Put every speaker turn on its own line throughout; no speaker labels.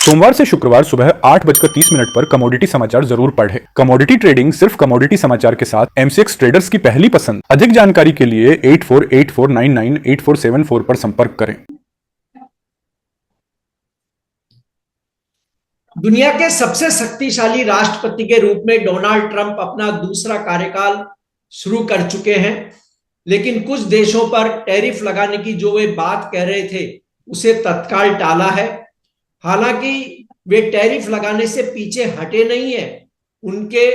सोमवार से शुक्रवार सुबह 8:30 पर कमोडिटी समाचार जरूर पढ़ें। कमोडिटी ट्रेडिंग सिर्फ कमोडिटी समाचार के साथ एमसीएक्स ट्रेडर्स की पहली पसंद। अधिक जानकारी के लिए 8484998474 पर संपर्क करें।
दुनिया के सबसे शक्तिशाली राष्ट्रपति के रूप में डोनाल्ड ट्रंप अपना दूसरा कार्यकाल शुरू कर चुके हैं, लेकिन कुछ देशों पर टैरिफ लगाने की जो वे बात कह रहे थे उसे तत्काल टाला है। हालांकि वे टैरिफ लगाने से पीछे हटे नहीं है। उनके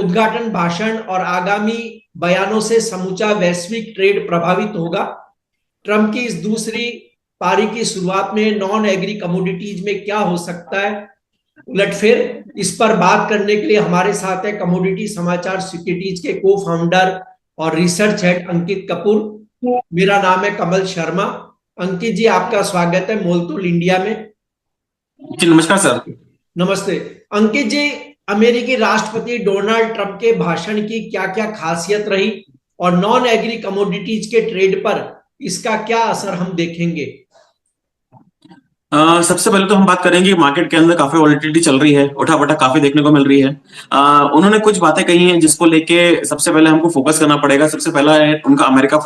उद्घाटन भाषण और आगामी बयानों से समूचा वैश्विक ट्रेड प्रभावित होगा। ट्रंप की इस दूसरी पारी की शुरुआत में नॉन एग्री कमोडिटीज में क्या हो सकता है उलटफेर, इस पर बात करने के लिए हमारे साथ है कमोडिटी समाचार सिक्योरिटीज के को फाउंडर और रिसर्च हेड अंकित कपूर। मेरा नाम है कमल शर्मा। अंकित जी, आपका स्वागत है मोलतोल इंडिया में।
जी नमस्कार सर।
नमस्ते अंकित जी, अमेरिकी राष्ट्रपति डोनाल्ड ट्रंप के भाषण की क्या क्या खासियत रही और नॉन एग्री कमोडिटीज के ट्रेड पर इसका क्या असर हम देखेंगे?
सबसे पहले तो हम बात करेंगे मार्केट के अंदर काफी वॉलेटिलिटी चल रही है, उठा-पटा काफी देखने को मिल रही है। उन्होंने कुछ बातें कही हैं जिसको लेके सबसे पहले हमको फोकस करना पड़ेगा। सबसे पहला है उनका अमेरिका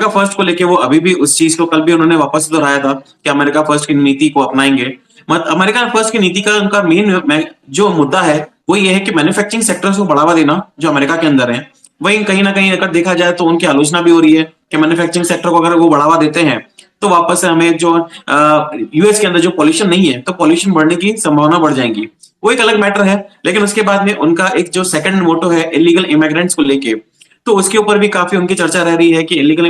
फर्स्ट को लेके वो अभी भी उस चीज को कल भी उन्होंने वापस दोहराया था कि अमेरिका फर्स्ट की नीति को अपनाएंगे। अमेरिका फर्स्ट की नीति का उनका मेन जो मुद्दा है वो ये है कि मैन्युफैक्चरिंग सेक्टर्स को बढ़ावा देना जो अमेरिका के अंदर है। वही कहीं ना कहीं अगर देखा जाए तो उनकी आलोचना भी हो रही है कि मैन्युफैक्चरिंग सेक्टर को अगर वो बढ़ावा देते हैं तो वापस से हमें जो यूएस के अंदर जो पॉल्यूशन नहीं है तो पॉल्यूशन बढ़ने की संभावना बढ़ जाएगी। वो एक अलग मैटर है। लेकिन उसके बाद में उनका एक जो सेकंड मोटो है इलीगल इमिग्रेंट्स को लेके, तो उसके ऊपर भी काफी उनकी चर्चा रह रही है कि इलीगल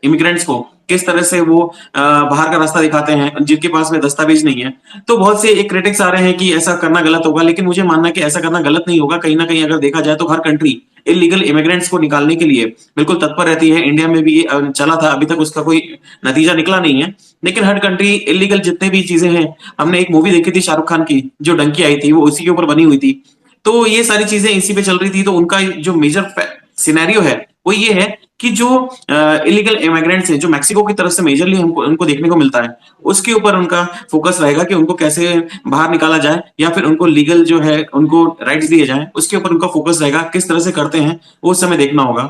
इमिग्रेंट्स को किस तरह से वो बाहर का रास्ता दिखाते हैं जिनके पास में दस्तावेज नहीं है। तो बहुत से एक क्रिटिक्स आ रहे हैं कि ऐसा करना गलत होगा, लेकिन मुझे मानना है कि ऐसा करना गलत नहीं होगा। कहीं ना कहीं अगर देखा जाए तो हर कंट्री इलीगल इमिग्रेंट्स को निकालने के लिए बिल्कुल तत्पर रहती है। इंडिया में भी चला था, अभी तक उसका कोई नतीजा निकला नहीं है। लेकिन हर कंट्री इलीगल जितने भी चीजें हैं, हमने एक मूवी देखी थी शाहरुख खान की जो डंकी आई थी, वो उसी के ऊपर बनी हुई थी। तो ये सारी चीजें इसी पे चल रही थी। तो उनका जो मेजर सिनेरियो है वो ये है कि जो इलीगल इमिग्रेंट्स हैं जो मैक्सिको की तरफ से मेजरली हमको उनको देखने को मिलता है, उसके ऊपर उनका फोकस रहेगा कि उनको कैसे बाहर निकाला जाए या फिर उनको लीगल जो है उनको राइट्स दिए जाएं। उसके ऊपर उनका फोकस रहेगा। किस तरह से करते हैं वो उस समय देखना होगा।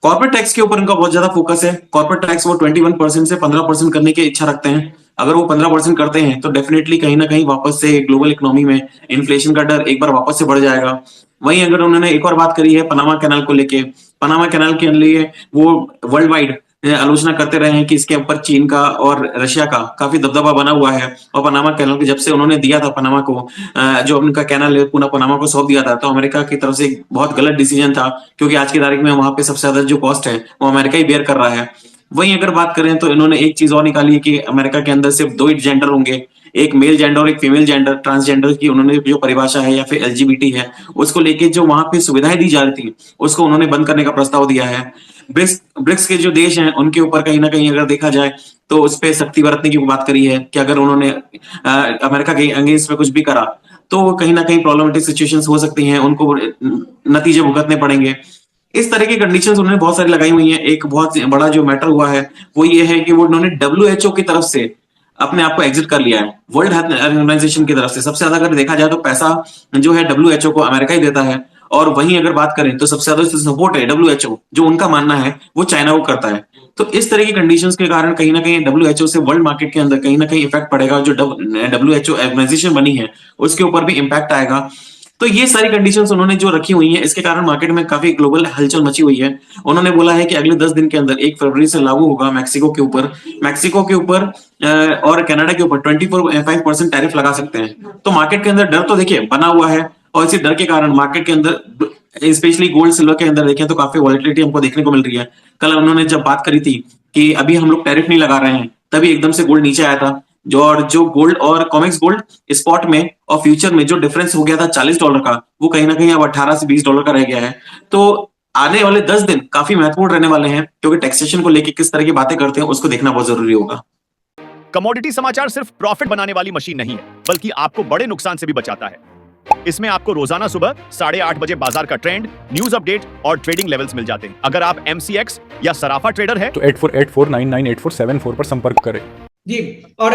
कॉर्पोरेट टैक्स के ऊपर उनका बहुत ज्यादा फोकस है। कॉर्पोरेट टैक्स वो 21% से 15% करने की इच्छा रखते हैं। अगर वो 15% करते हैं तो डेफिनेटली कहीं ना कहीं वापस से ग्लोबल इकोनॉमी में इन्फ्लेशन का डर एक बार वापस से बढ़ जाएगा। वहीं अगर उन्होंने एक और बात करी है पनामा कैनाल को लेके, पनामा कैनाल के लिए वो वर्ल्ड वाइड आलोचना करते रहे हैं कि इसके ऊपर चीन का और रशिया का काफी दबदबा बना हुआ है। और पनामा कैनाल के जब से उन्होंने दिया था पनामा को, जो उनका कैनाल है पूरा पनामा को सौंप दिया था, तो अमेरिका की तरफ से एक बहुत गलत डिसीजन था, क्योंकि आज की तारीख में वहां पे सबसे ज्यादा जो कॉस्ट है वो अमेरिका ही बेयर कर रहा है। वहीं अगर बात करें तो इन्होंने एक चीज और निकाली है कि अमेरिका के अंदर सिर्फ 2 ही जेंडर होंगे, एक मेल जेंडर और एक फीमेल जेंडर। ट्रांसजेंडर की उन्होंने जो परिभाषा है या फिर एलजीबीटी है उसको लेके जो वहां पे सुविधाएं दी जा रही थी उसको उन्होंने बंद करने का प्रस्ताव दिया है। ब्रिक्स के जो देश हैं उनके ऊपर कहीं ना कहीं अगर देखा जाए तो उस पर सख्ती बरतने की बात करी है कि अगर उन्होंने अमेरिका के अगेंस्ट में कुछ भी करा तो कहीं ना कहीं प्रॉब्लमेटिक सिचुएशंस हो सकती हैं, उनको नतीजे भुगतने पड़ेंगे। इस तरह की कंडीशंस उन्होंने बहुत सारी लगाई हुई हैं। एक बहुत बड़ा जो मैटर हुआ है वो ये है कि वो उन्होंने WHO की तरफ से अपने आप को एग्जिट कर लिया है। वर्ल्ड हेल्थ ऑर्गेनाइजेशन की तरफ से सबसे ज्यादा अगर देखा जाए तो पैसा जो है WHO को अमेरिका ही देता है। और वहीं अगर बात करें तो सबसे ज्यादा सपोर्ट है WHO जो उनका मानना है वो चाइना को करता है। तो इस तरह की कंडीशंस के कारण कहीं ना कहीं WHO से वर्ल्ड मार्केट के अंदर कहीं ना कहीं इफेक्ट पड़ेगा। जो WHO ऑर्गेनाइजेशन बनी है उसके ऊपर भी इम्पैक्ट आएगा। तो ये सारी कंडीशंस उन्होंने जो रखी हुई हैं, इसके कारण मार्केट में काफी ग्लोबल हलचल मची हुई है। उन्होंने बोला है कि अगले 10 दिन के अंदर 1 फरवरी से लागू होगा मैक्सिको के ऊपर और कनाडा के ऊपर 24.5% टैरिफ लगा सकते हैं। तो मार्केट के अंदर डर तो देखिए बना हुआ है और इसी डर के कारण मार्केट के अंदर स्पेशली गोल्ड सिल्वर के अंदर देखें तो काफी वॉलेटिलिटी हमको देखने को मिल रही है। कल उन्होंने जब बात करी थी कि अभी हम लोग टैरिफ नहीं लगा रहे हैं, तभी एकदम से गोल्ड नीचे आया था। जो गोल्ड और कॉमेक्स गोल्ड स्पॉट में और फ्यूचर में जो डिफरेंस हो गया था $40 का, वो कहीं ना कहीं अब $18 से $20 का रह गया है। तो आने वाले 10 दिन काफी महत्वपूर्ण रहने वाले हैं, क्योंकि टैक्सेशन को लेकर किस तरह की बातें करते हैं उसको देखना बहुत जरूरी होगा।
कमोडिटी समाचार सिर्फ प्रॉफिट बनाने वाली मशीन नहीं है, बल्कि आपको बड़े नुकसान से भी बचाता है। इसमें आपको रोजाना सुबह 8:30 बजे बाजार का ट्रेंड, न्यूज अपडेट और ट्रेडिंग लेवल्स मिल जाते हैं। अगर आप MCX या सराफा ट्रेडर हैं
तो 8484998474 पर संपर्क करें।
जी, और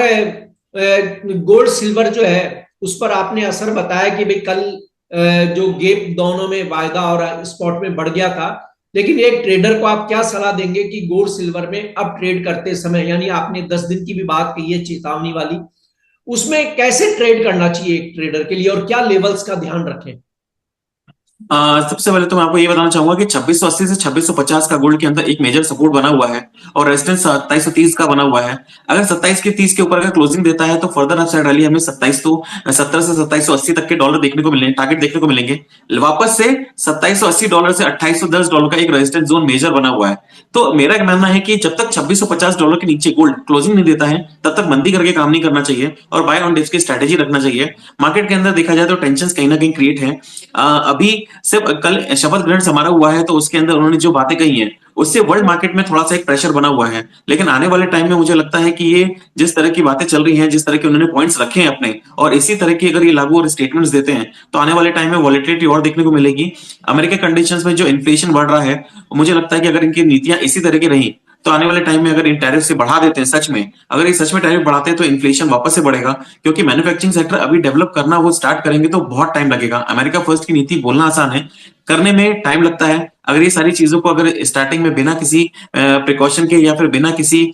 गोल्ड सिल्वर जो है उस पर आपने असर बताया कि भाई कल जो गैप दोनों में वायदा और स्पॉट में बढ़ गया था, लेकिन एक ट्रेडर को आप क्या सलाह देंगे कि गोल्ड सिल्वर में अब ट्रेड करते समय, यानी आपने 10 दिन की भी बात कही है चेतावनी वाली, उसमें कैसे ट्रेड करना चाहिए एक ट्रेडर के लिए और क्या लेवल्स का ध्यान रखें?
सबसे पहले तो मैं आपको ये बताना चाहूंगा कि 2680 से 2650 का गोल्ड के अंदर एक मेजर सपोर्ट बना हुआ है और रेजिस्टेंस 2730 का बना हुआ है। अगर 27 के 30 के ऊपर अगर क्लोजिंग देता है तो फर्दर अपसाइड रैली हमें 70 से 2780 तक के डॉलर देखने को मिलेंगे, टारगेट देखने को मिलेंगे। वापस से $2780 से $2810 का एक रेजिस्टेंस जोन मेजर बना हुआ है। तो मेरा मानना है कि जब तक $2650 के नीचे गोल्ड क्लोजिंग नहीं देता है तब तक मंदी करके काम नहीं करना चाहिए और बाय ऑन डिप्स की स्ट्रेटेजी रखना चाहिए। मार्केट के अंदर देखा जाए तो टेंशन कहीं ना कहीं क्रिएट है। अभी सिर्फ कल शपथ ग्रहण समारोह हुआ है तो उसके अंदर उन्होंने जो बातें कही हैं उससे वर्ल्ड मार्केट में थोड़ा सा एक प्रेशर बना हुआ है, लेकिन आने वाले टाइम में मुझे लगता है कि ये जिस तरह की बातें चल रही हैं, जिस तरह के उन्होंने पॉइंट्स रखे हैं अपने, और इसी तरह की अगर ये लागू और स्टेटमेंट्स देते हैं तो आने वाले टाइम में वॉलेटिलिटी और देखने को मिलेगी। अमेरिका कंडीशंस में जो इन्फ्लेशन बढ़ रहा है, मुझे लगता है कि अगर इनकी नीतियां इसी तरह की रही तो आने वाले टाइम में अगर इन टैरिफ से बढ़ा देते हैं, सच में अगर ये सच में टैरिफ बढ़ाते हैं तो इन्फ्लेशन वापस से बढ़ेगा, क्योंकि मैन्युफैक्चरिंग सेक्टर अभी डेवलप करना वो स्टार्ट करेंगे तो बहुत टाइम लगेगा। अमेरिका फर्स्ट की नीति बोलना आसान है, करने में टाइम लगता है। अगर ये सारी चीजों को अगर स्टार्टिंग में बिना किसी प्रिकॉशन के या फिर बिना किसी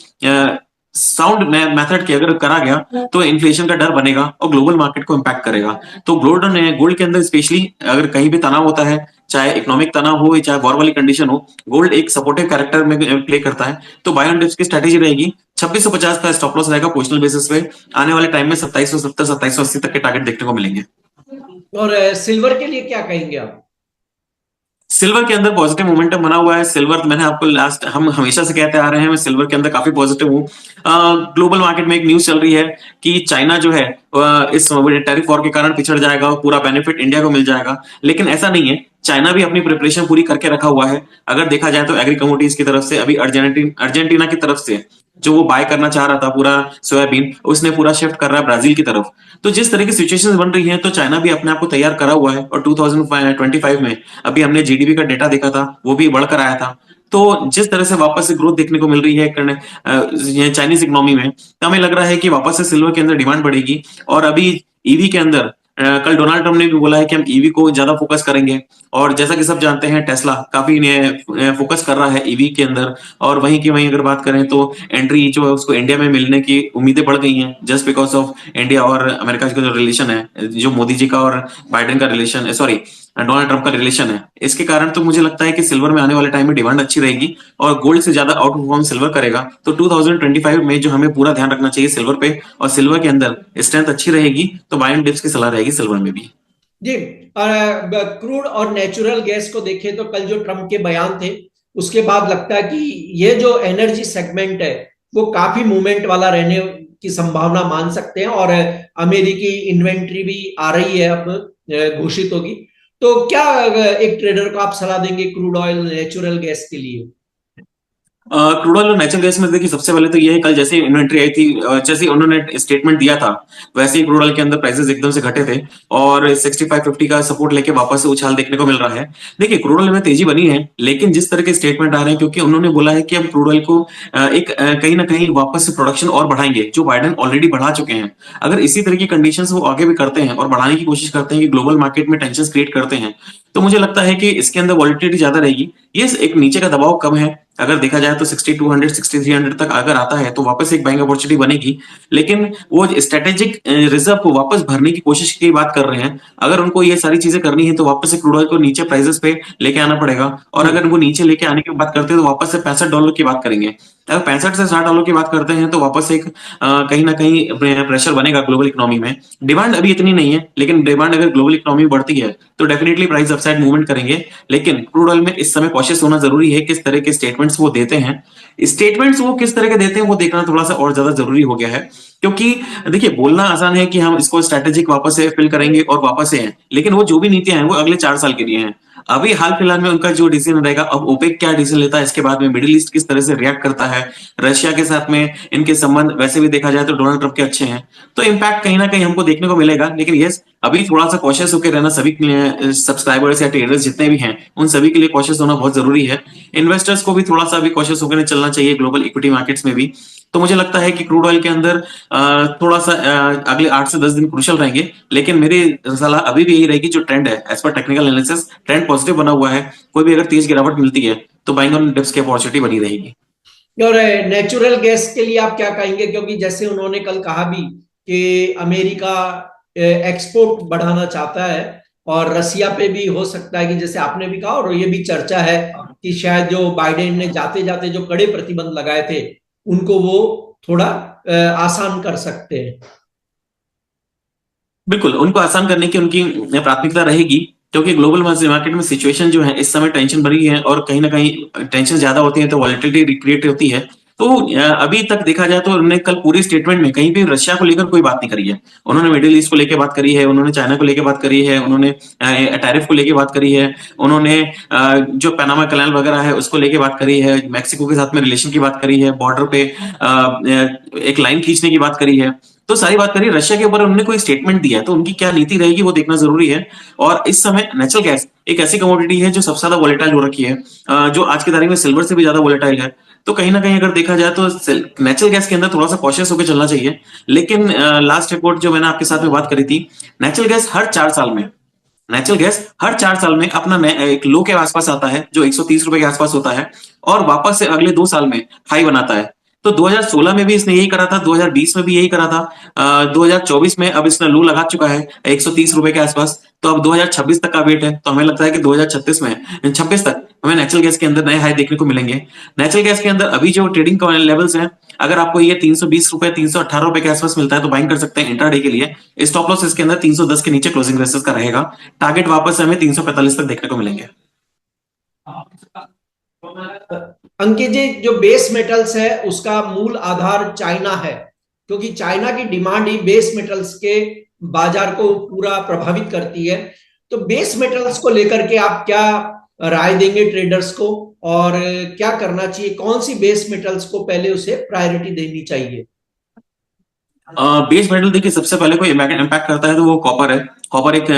साउंड मेथड के अगर करा गया तो इन्फ्लेशन का डर बनेगा और ग्लोबल मार्केट को इंपैक्ट करेगा। तो गोल्ड के अंदर स्पेशली अगर कहीं भी तनाव होता है, चाहे इकोनॉमिक तनाव हो या चाहे वॉर वाली कंडीशन हो, गोल्ड एक सपोर्टिव कैरेक्टर में प्ले करता है। तो बाय ऑन डिप्स की स्ट्रेटेजी रहेगी 2650 का स्टॉप लॉस रहेगा पोजिशनल बेसिस पे। आने वाले टाइम में 2770 2780 तक के टारगेट देखने को मिलेंगे।
और सिल्वर के लिए क्या कहेंगे आप?
सिल्वर के अंदर पॉजिटिव मोमेंटम बना हुआ है। सिल्वर मैंने आपको हम हमेशा से कहते आ रहे हैं, मैं सिल्वर के अंदर काफी पॉजिटिव हूँ। ग्लोबल मार्केट में एक न्यूज चल रही है कि चाइना जो है इस टैरिफ वॉर के कारण पिछड़ जाएगा और पूरा बेनिफिट इंडिया को मिल जाएगा, लेकिन ऐसा नहीं है। चाइना भी अपनी प्रिपरेशन पूरी करके रखा हुआ है। अगर देखा जाए तो एग्री कमोडिटीज की तरफ से अभी अर्जेंटीना की तरफ से जो वो बाय करना चाह रहा था पूरा सोयाबीन, उसने पूरा शिफ्ट कर रहा है ब्राजील की तरफ। तो जिस तरह की सिचुएशंस बन रही हैं तो चाइना भी अपने आप को तैयार करा हुआ है। और 2025 में अभी हमने जीडीपी का डेटा देखा था, वो भी बढ़कर आया था। तो जिस तरह से वापस से ग्रोथ देखने को मिल रही है चाइनीज इकोनॉमी में, तो हमें लग रहा है कि वापस से सिल्वर के अंदर डिमांड बढ़ेगी। और अभी ईवी के अंदर कल डोनाल्ड ट्रम्प ने भी बोला है कि हम ईवी को ज्यादा फोकस करेंगे। और जैसा कि सब जानते हैं टेस्ला काफी फोकस कर रहा है ईवी के अंदर। और वहीं की वहीं अगर बात करें तो एंट्री जो है उसको इंडिया में मिलने की उम्मीदें बढ़ गई हैं, जस्ट बिकॉज ऑफ इंडिया और अमेरिका का जो रिलेशन है, जो मोदी जी का और बाइडेन का रिलेशन है, सॉरी डोनाल्ड ट्रम्प का रिलेशन है, इसके कारण तो मुझे लगता है कि सिल्वर में आने वाले टाइम में डिमांड अच्छी रहेगी और गोल्ड से ज्यादा आउट परफॉर्म सिल्वर करेगा। तो 2025 में जो हमें पूरा ध्यान रखना चाहिए सिल्वर पे, और सिल्वर के अंदर स्ट्रेंथ अच्छी रहेगी तो बाय एंड डिप्स की सलाह रहेगी सिल्वर में भी।
जी, क्रूड और नेचुरल गैस को देखें तो कल जो ट्रम्प के बयान थे उसके बाद लगता है कि ये जो एनर्जी सेगमेंट है वो काफी मूवमेंट वाला रहने की संभावना मान सकते हैं। और अमेरिकी इन्वेंट्री भी आ रही है, अब घोषित होगी। तो क्या एक ट्रेडर को आप सलाह देंगे क्रूड ऑयल नेचुरल गैस के लिए?
क्रूड ऑयल और नेचुरल गैस में देखिए सबसे पहले तो ये है, कल जैसे इन्वेंट्री आई थी, जैसे उन्होंने स्टेटमेंट दिया था वैसे ही क्रूड ऑयल के अंदर प्राइसेस एकदम से घटे थे और 6550 का सपोर्ट लेके वापस से उछाल देखने को मिल रहा है। देखिए क्रूड ऑयल में तेजी बनी है, लेकिन जिस तरह के स्टेटमेंट आ रहे हैं, क्योंकि उन्होंने बोला है कि हम क्रूड ऑयल को कहीं ना कहीं वापस से प्रोडक्शन और बढ़ाएंगे, जो बाइडेन ऑलरेडी बढ़ा चुके हैं। अगर इसी तरह की कंडीशन वो आगे भी करते हैं और बढ़ाने की कोशिश करते हैं कि ग्लोबल मार्केट में टेंशन क्रिएट करते हैं, तो मुझे लगता है कि इसके अंदर वॉलिटिलिटी ज्यादा रहेगी। ये एक नीचे का दबाव कम है, अगर देखा जाए तो 6200 6300 तक अगर आता है तो वापस एक बाइंग अपॉर्चुनिटी बनेगी। लेकिन वो स्ट्रेटेजिक रिजर्व को वापस भरने की कोशिश की बात कर रहे हैं। अगर उनको ये सारी चीजें करनी है तो वापस से क्रूड ऑयल को नीचे प्राइसेस पे लेके आना पड़ेगा। और अगर उनको नीचे लेके आने की बात करते हैं तो वापस से $65 की बात करेंगे। अगर $65 से $60 की बात करते हैं तो वापस एक कहीं ना कहीं प्रेशर बनेगा ग्लोबल इकोनॉमी में। डिमांड अभी इतनी नहीं है, लेकिन डिमांड अगर ग्लोबल इकोनॉमी बढ़ती है तो डेफिनेटली प्राइस अपसाइड मूवमेंट करेंगे। लेकिन क्रूड ऑयल में इस समय कॉशियस होना जरूरी है। किस तरह के स्टेटमेंट्स वो देते हैं, स्टेटमेंट्स वो किस तरह के देते हैं वो देखना थोड़ा सा और ज्यादा जरूरी हो गया है। क्योंकि देखिए बोलना आसान है कि हम इसको स्ट्रेटेजिक वापस से फिल करेंगे और वापस से हैं, लेकिन वो जो भी नीतियां हैं वो अगले 4 साल के लिए हैं। अभी हाल फिलहाल में उनका जो डिसीजन रहेगा, अब ओपेक क्या डिसीजन लेता है, इसके बाद में मिडिल ईस्ट किस तरह से रिएक्ट करता है, रशिया के साथ में इनके संबंध वैसे भी देखा जाए तो डोनाल्ड ट्रम्प के अच्छे हैं, तो इम्पैक्ट कहीं ना कहीं हमको देखने को मिलेगा। लेकिन यस, अभी थोड़ा सा कॉशियस होकर रहना सभी सब्सक्राइबर्स या ट्रेडर्स जितने भी हैं उन सभी के लिए कॉशियस होना बहुत जरूरी है। इन्वेस्टर्स को भी थोड़ा सा अभी कॉशियस होकर चलना चाहिए ग्लोबल इक्विटी मार्केट्स में भी। तो मुझे लगता है कि क्रूड ऑयल के अंदर थोड़ा सा अगले 8 से 10 दिन क्रूशियल रहेंगे, लेकिन मेरी सलाह अभी भी यही रहेगी, जो ट्रेंड है as per technical analysis trend positive बना हुआ है। कोई भी अगर तेज गिरावट मिलती है तो बाइंग ऑन डिप्स की अपॉर्चुनिटी बनी रहेगी।
और नेचुरल गैस के लिए आप क्या कहेंगे, क्योंकि जैसे उन्होंने कल कहा भी कि अमेरिका एक्सपोर्ट बढ़ाना चाहता है और रसिया पे भी हो सकता है कि जैसे आपने भी कहा, और ये भी चर्चा है कि शायद जो बाइडेन ने जाते जाते जो कड़े प्रतिबंध लगाए थे उनको वो थोड़ा आसान कर सकते हैं।
बिल्कुल, उनको आसान करने की उनकी प्राथमिकता रहेगी, क्योंकि ग्लोबल मार्केट में सिचुएशन जो है इस समय टेंशन भरी है, और कहीं ना कहीं टेंशन ज्यादा होती है तो वॉलेटिलिटी क्रिएट होती है। तो अभी तक देखा जाए तो उन्होंने कल पूरी स्टेटमेंट में कहीं भी रशिया को लेकर कोई बात नहीं करी है। उन्होंने मिडिल ईस्ट को लेकर बात करी है, उन्होंने चाइना को लेकर बात करी है, उन्होंने टैरिफ को लेकर बात करी है, उन्होंने जो पैनामा कैनाल वगैरह है उसको लेकर बात करी है, मैक्सिको के साथ में रिलेशन की बात करी है, बॉर्डर पे एक लाइन खींचने की बात करी है। तो सारी बात करी, रशिया के ऊपर उन्होंने कोई स्टेटमेंट दिया है तो उनकी क्या नीति रहेगी वो देखना जरूरी है। और इस समय नेचुरल गैस एक ऐसी कमोडिटी है जो सबसे ज्यादा वोलेटाइल हो रखी है, जो आज की तारीख में सिल्वर से भी ज्यादा वोलेटाइल है। तो कहीं ना कहीं अगर देखा जाए तो नेचुरल गैस के अंदर थोड़ा सा कॉशियस होकर चलना चाहिए। लेकिन लास्ट रिपोर्ट जो मैंने आपके साथ में बात करी थी, नेचुरल गैस हर 4 साल में, नेचुरल गैस हर 4 साल में अपना एक लो के आसपास आता है जो 130 रुपए के आसपास होता है, और वापस से अगले 2 साल में हाई बनाता है। तो 2016 में भी इसने यही करा था, 2020 में भी यही करा था, 2024 में अब इसने लो लगा चुका है 130 रुपए के आसपास। तो अब 2026 तक का वेट है, तो हमें लगता है कि 2036 में 26 तक हमें नेचुरल गैस के अंदर नए हाई देखने को मिलेंगे। नेचुरल गैस के अंदर अभी जो ट्रेडिंग लेवल्स हैं, अगर आपको ये 320 रुपए 318 रुपए के आसपास मिलता है तो बाइंग कर सकते हैं इंट्राडे के लिए। स्टॉप लॉस इसके अंदर 310 के नीचे क्लोजिंग रेसिस का रहेगा। टारगेट वापस से हमें 345 तक देखने को मिलेंगे।
अंकित जी, जो बेस मेटल्स है उसका मूल आधार चाइना है, क्योंकि चाइना की डिमांड ही बेस मेटल्स के बाजार को पूरा प्रभावित करती है। तो बेस मेटल्स को लेकर के आप क्या राय देंगे ट्रेडर्स को, और क्या करना चाहिए, कौन सी बेस मेटल्स को पहले उसे प्रायोरिटी देनी चाहिए?
बेस मेटल देखिए, सबसे पहले कोई इम्पैक्ट करता है तो वो कॉपर है। कॉपर एक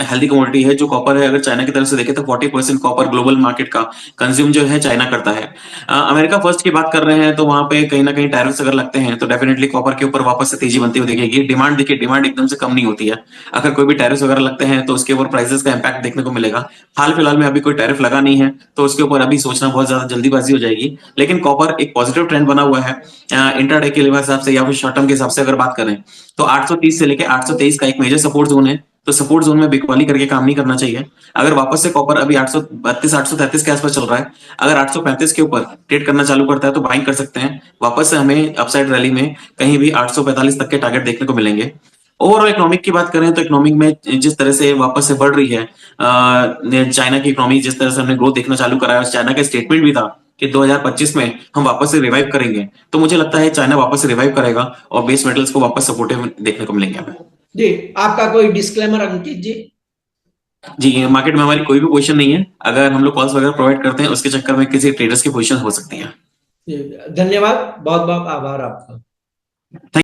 हेल्दी कमोडिटी है। जो कॉपर है, अगर चाइना की तरफ से देखें तो 40% कॉपर ग्लोबल मार्केट का कंज्यूम जो है चाइना करता है। अमेरिका फर्स्ट की बात कर रहे हैं तो वहां पे कहीं ना कहीं टैरिफ्स अगर लगते हैं तो डेफिनेटली कॉपर के ऊपर वापस से तेजी बनती हुई दिखेगी। डिमांड देखिए, डिमांड एकदम से कम नहीं होती है। अगर कोई भी टैरिफ्स वगैरह लगते हैं तो उसके ऊपर प्राइसेस का इम्पैक्ट देखने को मिलेगा। हाल फिलहाल में अभी कोई टैरिफ लगा नहीं है तो उसके ऊपर अभी सोचना बहुत ज्यादा जल्दीबाजी हो जाएगी। लेकिन कॉपर एक पॉजिटिव ट्रेंड बना हुआ है इंट्राडे के हिसाब से या फिर शॉर्ट टर्म के हिसाब से अगर बात करें तो 830 से लेके 823 का एक मेजर सपोर्ट जोन है। तो सपोर्ट जोन में बिकवाली करके काम नहीं करना चाहिए। अगर वापस से कॉपर अभी 832 833 के आसपास चल रहा है, अगर 835 के ऊपर ट्रेड करना चालू करता है तो बाइंग कर सकते हैं। वापस से हमें अपसाइड रैली में कहीं भी 845 तक के टारगेट देखने को मिलेंगे। ओवरऑल इकोनॉमिक की बात करें तो इकोनॉमिक में जिस तरह से वापस से बढ़ रही है चाइना की इकोनॉमी, जिस तरह से हमने ग्रोथ देखना चालू करा है, चाइना का स्टेटमेंट भी था कि 2025 में हम वापस से रिवाइव करेंगे। तो मुझे लगता है चाइना वापस से रिवाइव करेगा और बेस मेटल्स को वापस सपोर्टिव देखने को मिलेंगे हमें।
जी, आपका कोई डिस्क्लेमर अंकित जी?
जी, मार्केट में हमारी कोई भी पोजीशन नहीं है। अगर हम लोग कॉल्स वगैरह प्रोवाइड करते हैं उसके चक्कर में किसी ट्रेडर्स की पोजीशन हो सकती है।
धन्यवाद, बहुत बहुत आभार आपका।